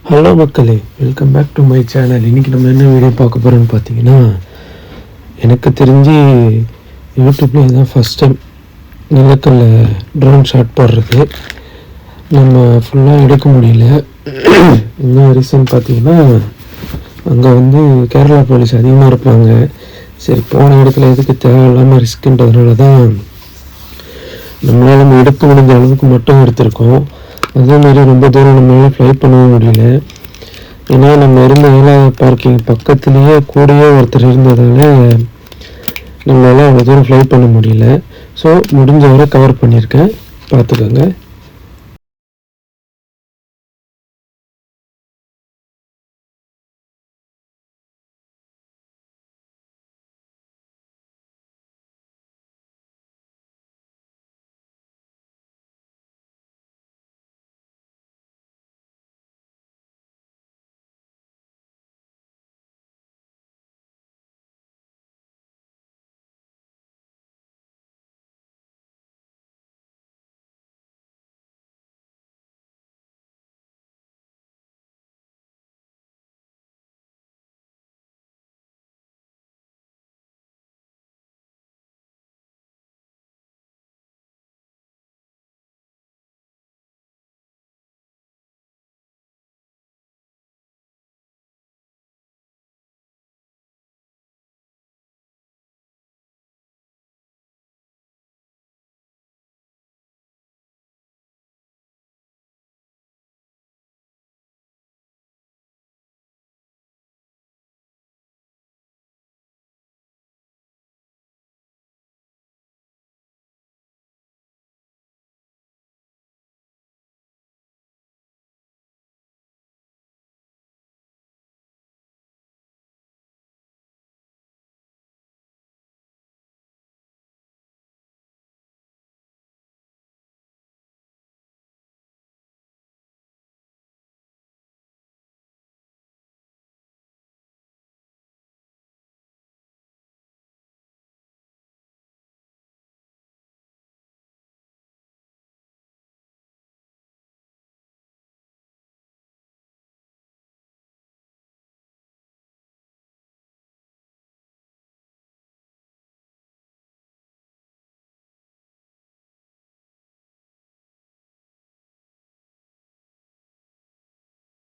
Hello மக்களே, welcome back to my channel. இன்றைக்கி நம்ம என்ன வீடியோ பார்க்க போகிறோன்னு பார்த்தீங்கன்னா, எனக்கு தெரிஞ்சு யூடியூப்பில் இதுதான் ஃபஸ்ட் டைம் நிலக்கல்ல ட்ரோன் ஷாட் போடுறது. நம்ம ஃபுல்லாக எடுக்க முடியல. என்ன ரீசன் பார்த்தீங்கன்னா, அங்கே வந்து கேரளா போலீஸ் அதிகமாக இருப்பாங்க. சரி, போன இடத்துல எதுக்கு தேவையில்லாமல் ரிஸ்க்குன்றதுனால தான் நம்மளால் நம்ம எடுக்க முடிஞ்ச அளவுக்கு மட்டும் எடுத்திருக்கோம். அதேமாதிரி ரொம்ப தூரம் நம்மளால் ஃப்ளைட் பண்ணவும் முடியல. ஏன்னா நம்ம இருந்த ஏழாவது பார்க்கிங் பக்கத்துலேயே கூடயே ஒருத்தர் இருந்ததால் நம்மளால் அவ்வளோ தூரம் ஃப்ளைட் பண்ண முடியல. ஸோ முடிஞ்ச வரை கவர் பண்ணியிருக்கேன், பார்த்துக்கோங்க.